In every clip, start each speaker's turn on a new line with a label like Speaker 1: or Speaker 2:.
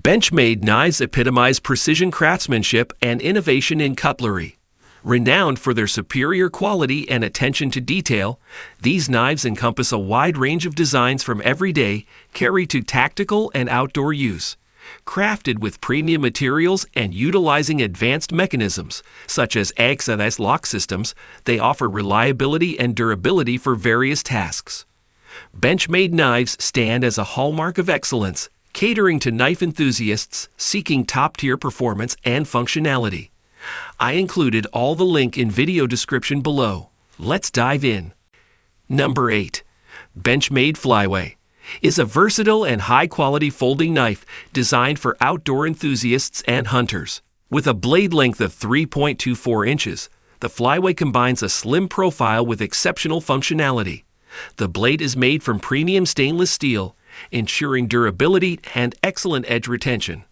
Speaker 1: Benchmade knives epitomize precision craftsmanship and innovation in cutlery. Renowned for their superior quality and attention to detail, these knives encompass a wide range of designs from everyday carry to tactical and outdoor use. Crafted with premium materials and utilizing advanced mechanisms, such as AXS lock systems, they offer reliability and durability for various tasks. Benchmade knives stand as a hallmark of excellence, catering to knife enthusiasts seeking top-tier performance and functionality. I included all the link in video description below. Let's dive in. Number 8. Benchmade Flyway is a versatile and high-quality folding knife designed for outdoor enthusiasts and hunters. With a blade length of 3.24 inches, the Flyway combines a slim profile with exceptional functionality. The blade is made from premium stainless steel, ensuring durability and excellent edge retention.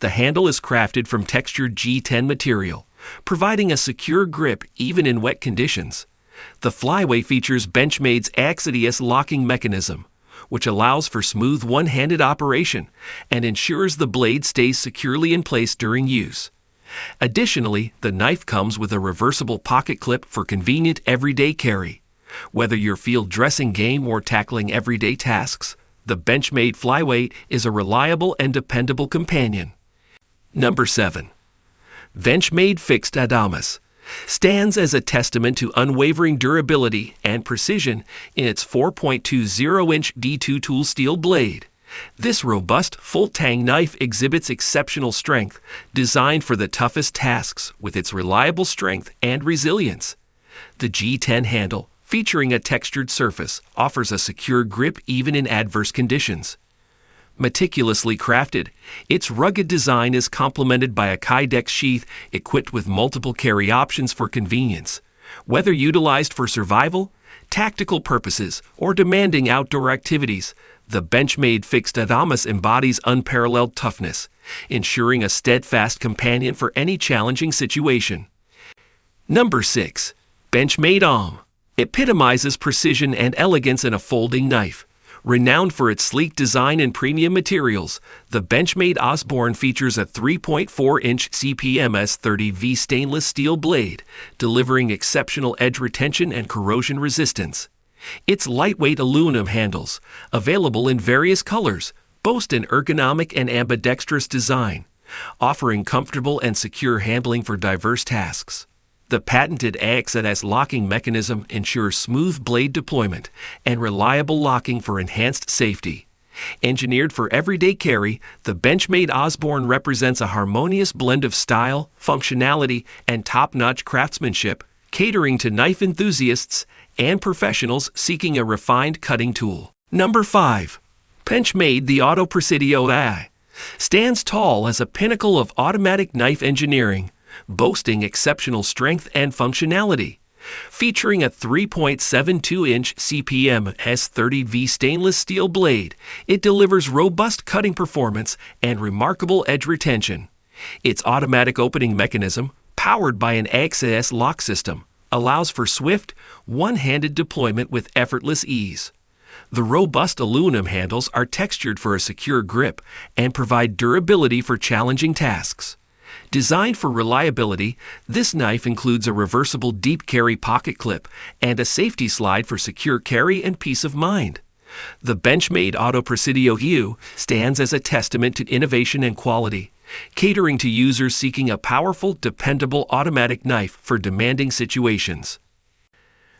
Speaker 1: The handle is crafted from textured G10 material, providing a secure grip even in wet conditions. The Flyway features Benchmade's AXS locking mechanism, which allows for smooth one-handed operation and ensures the blade stays securely in place during use. Additionally, the knife comes with a reversible pocket clip for convenient everyday carry. Whether you're field dressing game or tackling everyday tasks, the Benchmade Flyway is a reliable and dependable companion. Number 7. Benchmade Fixed Adamas stands as a testament to unwavering durability and precision in its 4.20-inch D2 tool steel blade. This robust, full-tang knife exhibits exceptional strength, designed for the toughest tasks with its reliable strength and resilience. The G10 handle, featuring a textured surface, offers a secure grip even in adverse conditions. Meticulously crafted, its rugged design is complemented by a Kydex sheath equipped with multiple carry options for convenience. Whether utilized for survival, tactical purposes, or demanding outdoor activities, the Benchmade Fixed Adamas embodies unparalleled toughness, ensuring a steadfast companion for any challenging situation. Number 6. Benchmade Om epitomizes precision and elegance in a folding knife. Renowned for its sleek design and premium materials, the Benchmade Osborne features a 3.4-inch CPMS 30V stainless steel blade, delivering exceptional edge retention and corrosion resistance. Its lightweight aluminum handles, available in various colors, boast an ergonomic and ambidextrous design, offering comfortable and secure handling for diverse tasks. The patented AXS locking mechanism ensures smooth blade deployment and reliable locking for enhanced safety. Engineered for everyday carry, the Benchmade Osborne represents a harmonious blend of style, functionality, and top-notch craftsmanship, catering to knife enthusiasts and professionals seeking a refined cutting tool. Number 5. Benchmade The Presidio stands tall as a pinnacle of automatic knife engineering, boasting exceptional strength and functionality. Featuring a 3.72-inch CPMS 30V stainless steel blade, it delivers robust cutting performance and remarkable edge retention. Its automatic opening mechanism, powered by an AXS lock system, allows for swift, one-handed deployment with effortless ease. The robust aluminum handles are textured for a secure grip and provide durability for challenging tasks. Designed for reliability, this knife includes a reversible deep carry pocket clip and a safety slide for secure carry and peace of mind. The Benchmade Presidio U stands as a testament to innovation and quality, catering to users seeking a powerful, dependable automatic knife for demanding situations.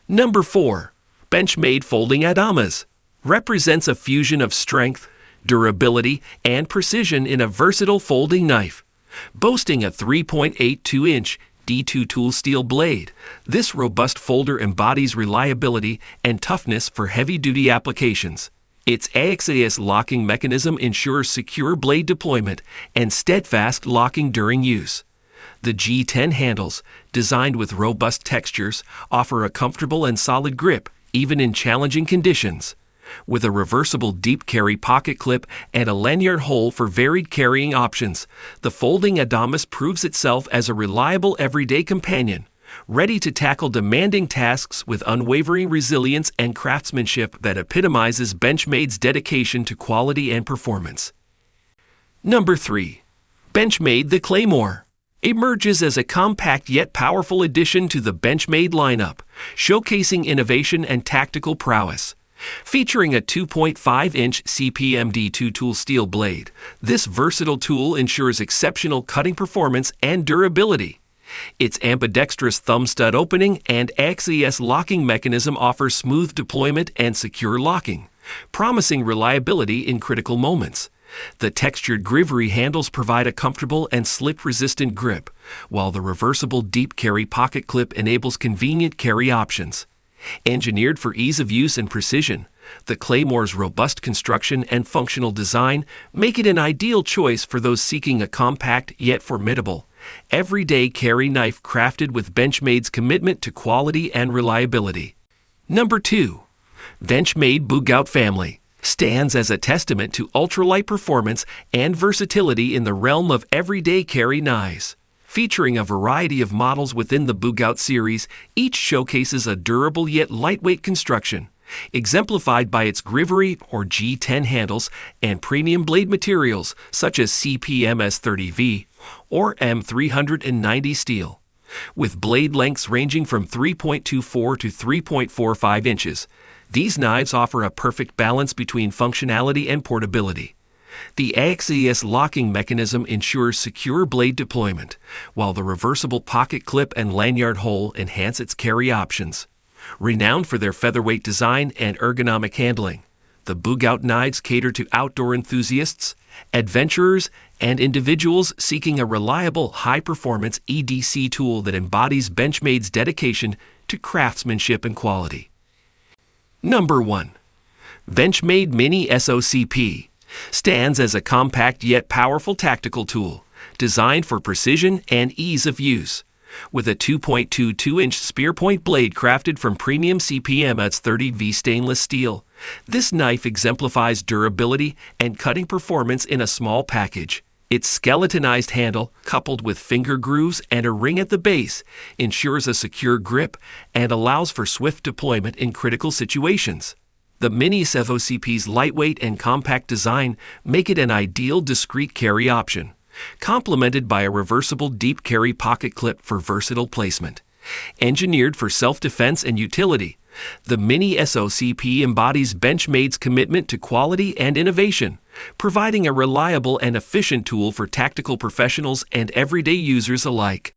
Speaker 1: Number 4. Benchmade Folding Adamas represents a fusion of strength, durability, and precision in a versatile folding knife. Boasting a 3.82-inch D2 tool steel blade, this robust folder embodies reliability and toughness for heavy-duty applications. Its AXS locking mechanism ensures secure blade deployment and steadfast locking during use. The G10 handles, designed with robust textures, offer a comfortable and solid grip even in challenging conditions. With a reversible deep carry pocket clip and a lanyard hole for varied carrying options, the folding Adamas proves itself as a reliable everyday companion, ready to tackle demanding tasks with unwavering resilience and craftsmanship that epitomizes Benchmade's dedication to quality and performance. Number 3. Benchmade The Claymore emerges as a compact yet powerful addition to the Benchmade lineup, showcasing innovation and tactical prowess. Featuring a 2.5-inch CPMD 2-tool steel blade, this versatile tool ensures exceptional cutting performance and durability. Its ambidextrous thumb stud opening and AXES locking mechanism offer smooth deployment and secure locking, promising reliability in critical moments. The textured grivery handles provide a comfortable and slip-resistant grip, while the reversible deep carry pocket clip enables convenient carry options. Engineered for ease of use and precision, the Claymore's robust construction and functional design make it an ideal choice for those seeking a compact yet formidable, everyday carry knife crafted with Benchmade's commitment to quality and reliability. Number 2. Benchmade Bugout family stands as a testament to ultralight performance and versatility in the realm of everyday carry knives. Featuring a variety of models within the Bugout series, each showcases a durable yet lightweight construction, exemplified by its grivery or G10 handles and premium blade materials such as CPMS30V or M390 steel. With blade lengths ranging from 3.24 to 3.45 inches, these knives offer a perfect balance between functionality and portability. The AXES locking mechanism ensures secure blade deployment, while the reversible pocket clip and lanyard hole enhance its carry options. Renowned for their featherweight design and ergonomic handling, the Bugout knives cater to outdoor enthusiasts, adventurers, and individuals seeking a reliable, high-performance EDC tool that embodies Benchmade's dedication to craftsmanship and quality. Number 1. Benchmade Mini SOCP stands as a compact yet powerful tactical tool, designed for precision and ease of use. With a 2.22-inch spearpoint blade crafted from premium CPMS30V stainless steel, this knife exemplifies durability and cutting performance in a small package. Its skeletonized handle, coupled with finger grooves and a ring at the base, ensures a secure grip and allows for swift deployment in critical situations. The Mini SOCP's lightweight and compact design make it an ideal discreet carry option, complemented by a reversible deep carry pocket clip for versatile placement. Engineered for self-defense and utility, the Mini SOCP embodies Benchmade's commitment to quality and innovation, providing a reliable and efficient tool for tactical professionals and everyday users alike.